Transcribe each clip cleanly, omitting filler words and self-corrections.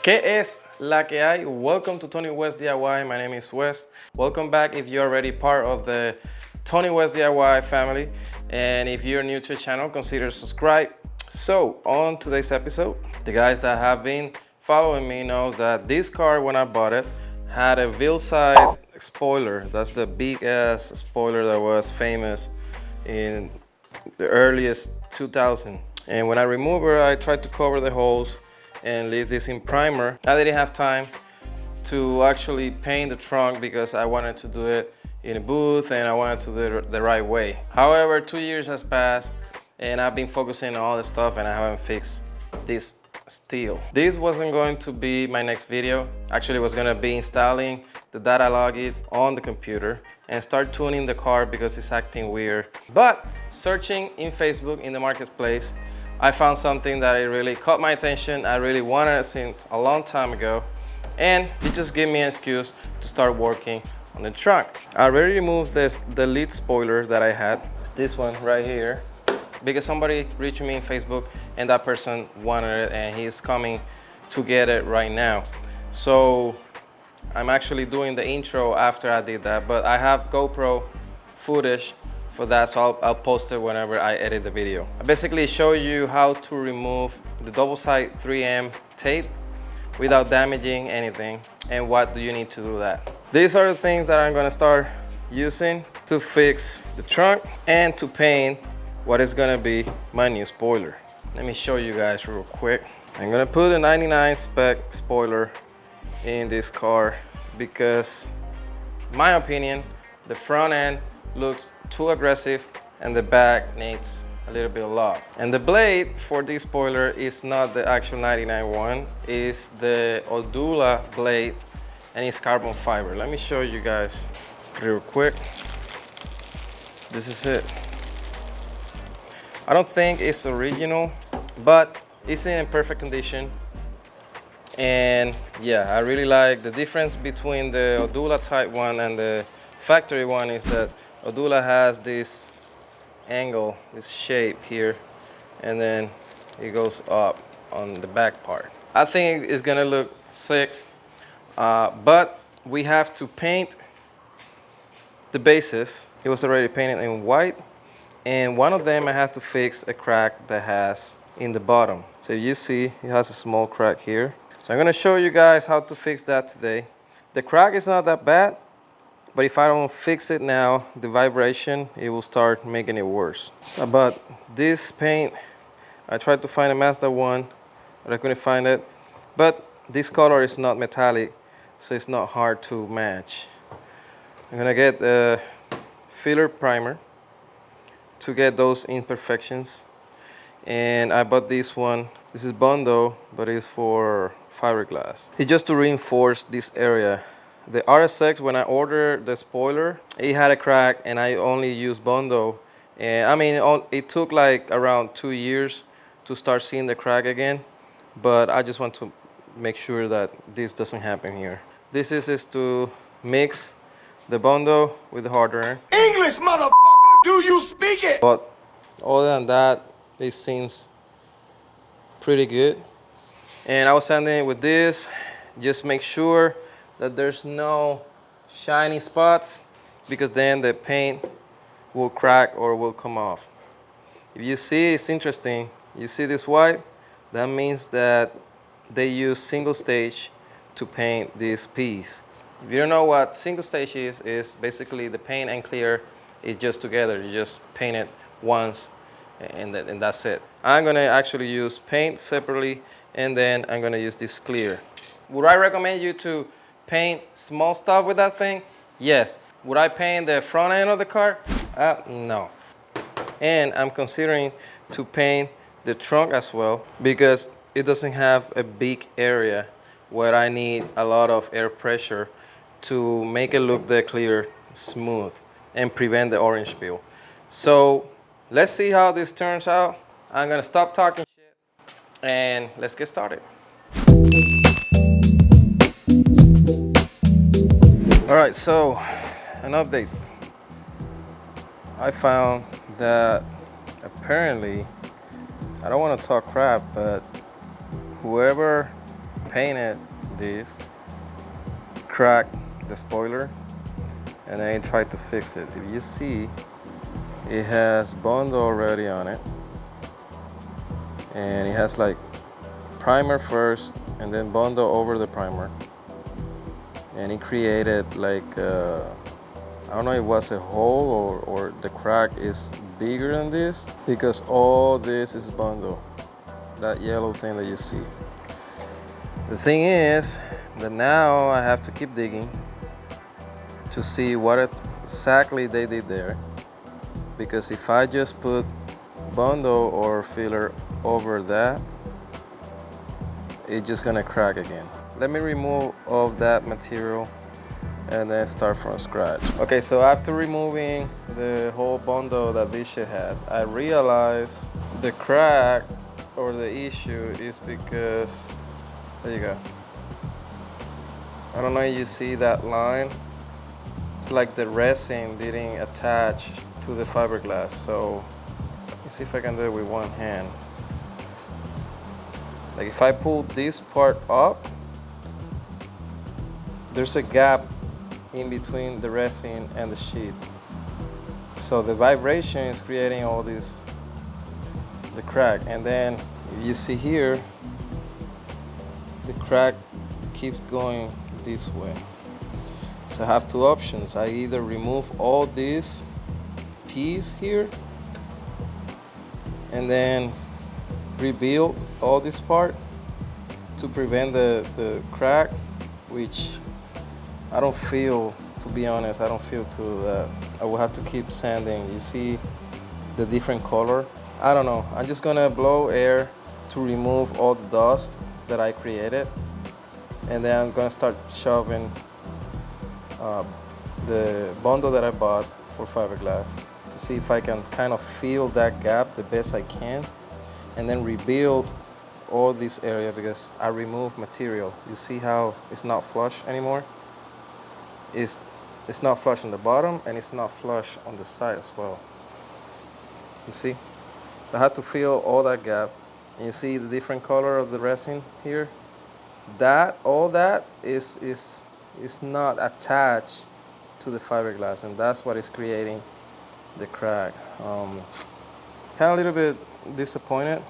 ¿Qué es la que hay? Welcome to Tony West DIY. My name is Wes. Welcome back if you're already part of the Tony West DIY family. And if you're new to the channel, consider subscribe. So on today's episode, the guys that have been following me knows that this car, when I bought it, had a Vilside spoiler. That's the big ass spoiler that was famous in the earliest 2000. And when I removed it, I tried to cover the holes and leave this in primer. I didn't have time to actually paint the trunk because I wanted to do it in a booth and I wanted to do it the right way. However, 2 years has passed and I've been focusing on all this stuff and I haven't fixed this still. This wasn't going to be my next video. Actually, it was gonna be installing the data login on the computer and start tuning the car because it's acting weird. But searching in Facebook in the marketplace, I found something that it really caught my attention. I really wanted it since a long time ago, and it just gave me an excuse to start working on the trunk. I already removed the lead spoiler that I had. It's this one right here, because somebody reached me in Facebook and that person wanted it and he's coming to get it right now. So I'm actually doing the intro after I did that, but I have GoPro footage for that, so I'll post it whenever I edit the video. I basically show you how to remove the double-side 3M tape without damaging anything and what do you need to do that. These are the things that I'm gonna start using to fix the trunk and to paint what is gonna be my new spoiler. Let me show you guys real quick. I'm gonna put a 99 Spec spoiler in this car because, in my opinion, the front end looks too aggressive and the back needs a little bit of love. And the blade for this spoiler is not the actual 99 one, it's the Hondata blade and it's carbon fiber. Let me show you guys real quick. This is it. I don't think it's original, but it's in perfect condition. And yeah, I really like the difference between the Hondata type one and the factory one is that Hondata has this angle, this shape here, and then it goes up on the back part. I think it's gonna look sick, but we have to paint the bases. It was already painted in white, and one of them I have to fix a crack that has in the bottom. So you see it has a small crack here. So I'm gonna show you guys how to fix that today. The crack is not that bad, but if I don't fix it now, the vibration, it will start making it worse. But this paint, I tried to find a Mazda 1, but I couldn't find it. But this color is not metallic, so it's not hard to match. I'm gonna get a filler primer to get those imperfections. And I bought this one. This is Bondo, but it's for fiberglass. It's just to reinforce this area. The RSX, when I ordered the spoiler, it had a crack and I only used Bondo. And I mean, it took like around 2 years to start seeing the crack again. But I just want to make sure that this doesn't happen here. This is to mix the Bondo with the hardener. English, motherfucker, do you speak it? But other than that, it seems pretty good. And I was sanding it with this. Just make sure that there's no shiny spots because then the paint will crack or will come off. If you see, it's interesting. You see this white? That means that they use single stage to paint this piece. If you don't know what single stage is basically the paint and clear is just together. You just paint it once and that's it. I'm gonna actually use paint separately and then I'm gonna use this clear. Would I recommend you to paint small stuff with that thing? Yes. Would I paint the front end of the car? No. And I'm considering to paint the trunk as well because it doesn't have a big area where I need a lot of air pressure to make it look the clear smooth and prevent the orange peel. So let's see how this turns out. I'm gonna stop talking shit and let's get started. All right, so an update. I found that apparently, I don't want to talk crap, but whoever painted this, cracked the spoiler, and I tried to fix it. If you see, it has Bondo already on it, and it has like primer first and then Bondo over the primer, and it created like I don't know if it was a hole or the crack is bigger than this, because all this is Bondo, that yellow thing that you see. The thing is that now I have to keep digging to see what exactly they did there, because if I just put Bondo or filler over that, it's just gonna crack again. Let me remove all that material and then start from scratch. Okay, so after removing the whole Bondo that this shit has, I realized the crack or the issue is because, there you go. I don't know if you see that line. It's like the resin didn't attach to the fiberglass. So let's see if I can do it with one hand. Like if I pull this part up, there's a gap in between the resin and the sheet. So the vibration is creating all this, the crack. And then if you see here, the crack keeps going this way. So I have two options. I either remove all this piece here and then rebuild all this part to prevent the crack, which I don't feel, to be honest, I don't feel that I will have to keep sanding. You see the different color? I don't know. I'm just gonna blow air to remove all the dust that I created, and then I'm gonna start shoving the Bondo that I bought for fiberglass to see if I can kind of fill that gap the best I can, and then rebuild all this area because I removed material. You see how it's not flush anymore? It's not flush on the bottom and it's not flush on the side as well. You see? So I had to fill all that gap. And you see the different color of the resin here? All that is not attached to the fiberglass, and that's what is creating the crack. Kind of a little bit disappointed,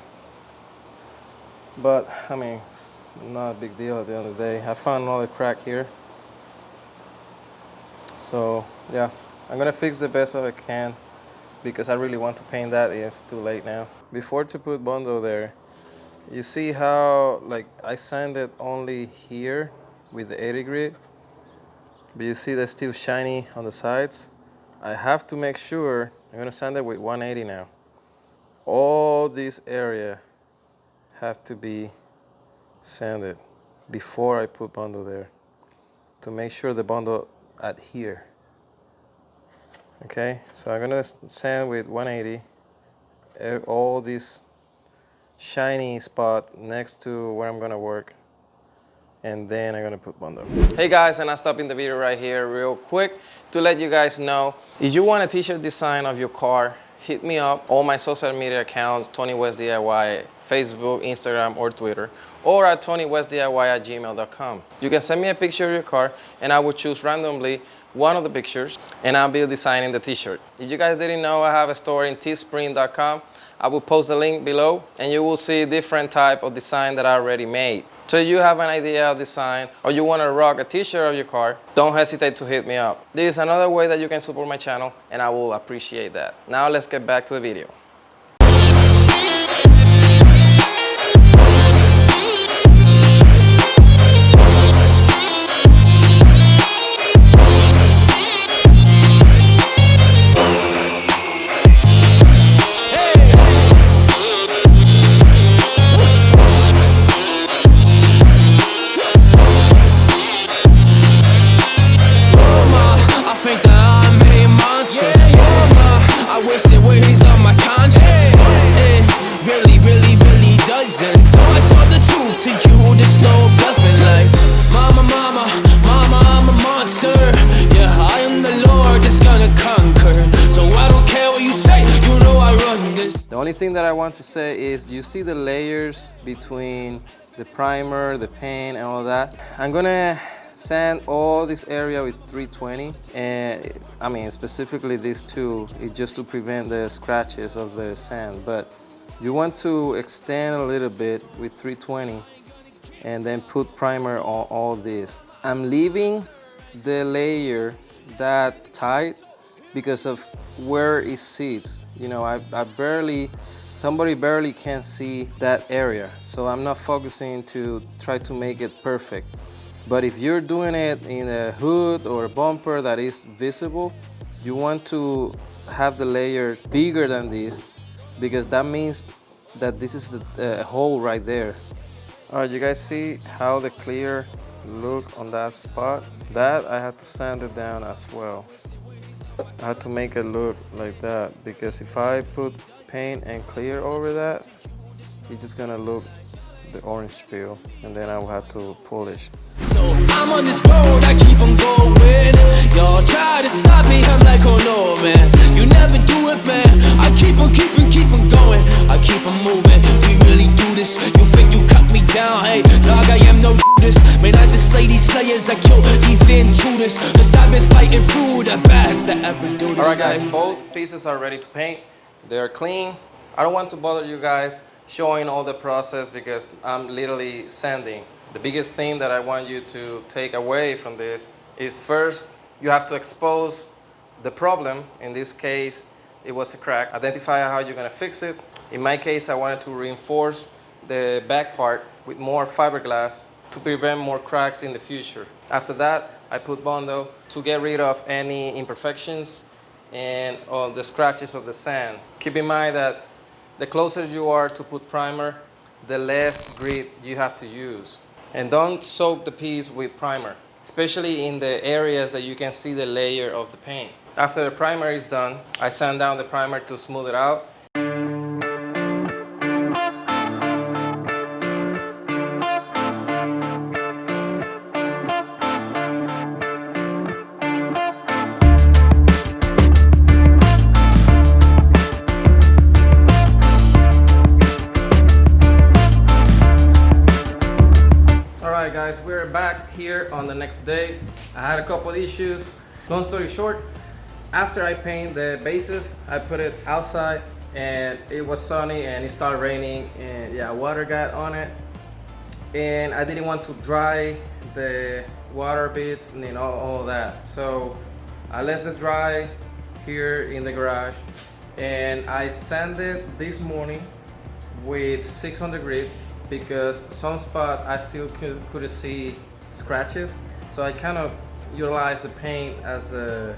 but I mean, it's not a big deal at the end of the day. I found another crack here. So yeah, I'm gonna fix the best I can because I really want to paint that. It's too late now. Before to put Bondo there, you see how like I sanded only here with the 80 grit, but you see that's still shiny on the sides. I have to make sure, I'm gonna sand it with 180 now. All this area have to be sanded before I put Bondo there to make sure the Bondo adhere. Okay, so I'm gonna sand with 180 all this shiny spot next to where I'm gonna work, and then I'm gonna put Bondo. Hey guys, and I'm stopping the video right here real quick to let you guys know, if you want a t-shirt design of your car, hit me up. All my social media accounts, Tony West DIY, Facebook, Instagram, or Twitter, or at TonyWestDIY@gmail.com. You can send me a picture of your car, and I will choose randomly one of the pictures, and I'll be designing the t-shirt. If you guys didn't know, I have a store in teespring.com. I will post the link below, and you will see different type of design that I already made. So if you have an idea of design, or you want to rock a t-shirt of your car, don't hesitate to hit me up. This is another way that you can support my channel, and I will appreciate that. Now let's get back to the video. The only thing that I want to say is, you see the layers between the primer, the paint, and all that. I'm gonna sand all this area with 320, and I mean specifically these two, it's just to prevent the scratches of the sand. But you want to extend a little bit with 320 and then put primer on all this. I'm leaving the layer that tight because of where it sits. You know, somebody barely can see that area. So I'm not focusing to try to make it perfect. But if you're doing it in a hood or a bumper that is visible, you want to have the layer bigger than this, because that means that this is a hole right there. All right, you guys see how the clear look on that spot? That I had to sand it down as well. I had to make it look like that, because if I put paint and clear over that, it's just gonna look the orange peel, and then I will have to polish. So I'm on this road, I keep on going. Y'all try to stop me, I'm like, oh no, man. You never do it, man. I keep on going. I keep on moving. We really do this. You think you cut me down? Hey, dog, I am no Judas. Man, I just slay these slayers. I kill these intruders. Cause I've been slighting through the best that ever do this. Alright guys, both pieces are ready to paint. They're clean. I don't want to bother you guys showing all the process because I'm literally sanding. The biggest thing that I want you to take away from this is, first, you have to expose the problem. In this case, it was a crack. Identify how you're gonna fix it. In my case, I wanted to reinforce the back part with more fiberglass to prevent more cracks in the future. After that, I put Bondo to get rid of any imperfections and all the scratches of the sand. Keep in mind that the closer you are to put primer, the less grit you have to use. And don't soak the piece with primer, especially in the areas that you can see the layer of the paint. After the primer is done, I sand down the primer to smooth it out. Alright guys, we're back here on the next day. I had a couple issues. Long story short, after I paint the bases, I put it outside and it was sunny and it started raining, and yeah, water got on it. And I didn't want to dry the water bits and all that. So I left it dry here in the garage, and I sanded this morning with 600 grit, because some spot I still couldn't see scratches, so I kind of utilized the paint as a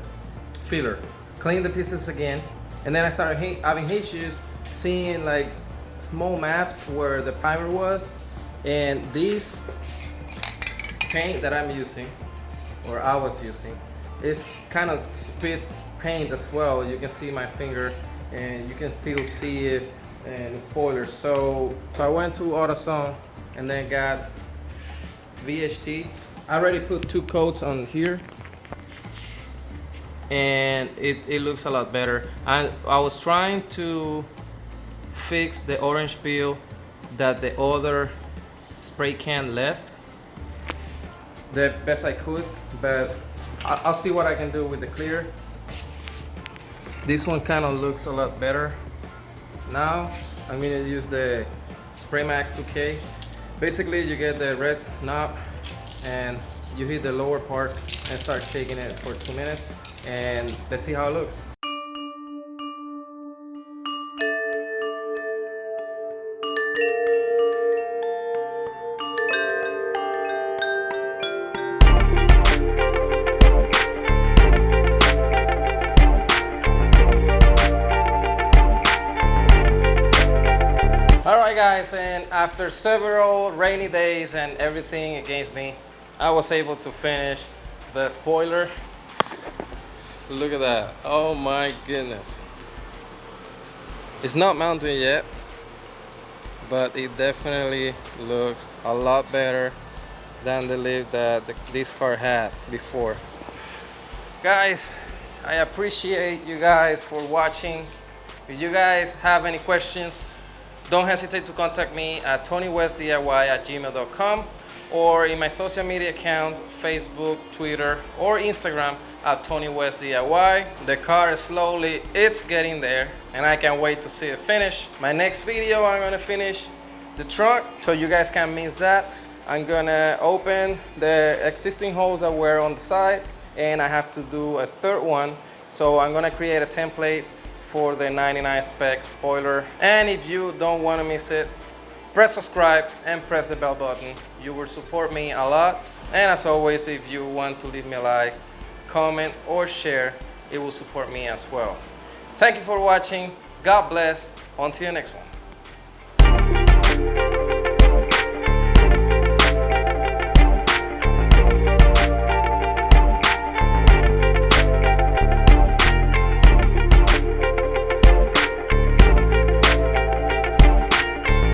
filler. Cleaned the pieces again, and then I started having issues seeing like small maps where the primer was, and this paint that I'm using, or I was using, is kind of spit paint as well. You can see my finger and you can still see it and spoilers. So I went to AutoZone and then got VHT. I already put 2 coats on here, and it looks a lot better. I was trying to fix the orange peel that the other spray can left the best I could, but I'll see what I can do with the clear. This one kind of looks a lot better. Now I'm going to use the Spray Max 2K. Basically, you get the red knob and you hit the lower part and start shaking it for 2 minutes, and let's see how it looks. Alright guys, and after several rainy days and everything against me, I was able to finish the spoiler. Look at that. Oh my goodness. It's not mounted yet, but it definitely looks a lot better than the lip that this car had before. Guys, I appreciate you guys for watching. If you guys have any questions, Don't hesitate to contact me at tonywestdiy@gmail.com or in my social media account, Facebook, Twitter, or Instagram at TonyWestDIY. The car is slowly, it's getting there, and I can't wait to see it finish. My next video, I'm gonna finish the trunk, so you guys can't miss that. I'm gonna open the existing holes that were on the side, and I have to do a third one. So I'm gonna create a template for the 99 Spec spoiler. And if you don't wanna miss it, press subscribe and press the bell button. You will support me a lot. And as always, if you want to leave me a like, comment, or share, it will support me as well. Thank you for watching. God bless. Until the next one.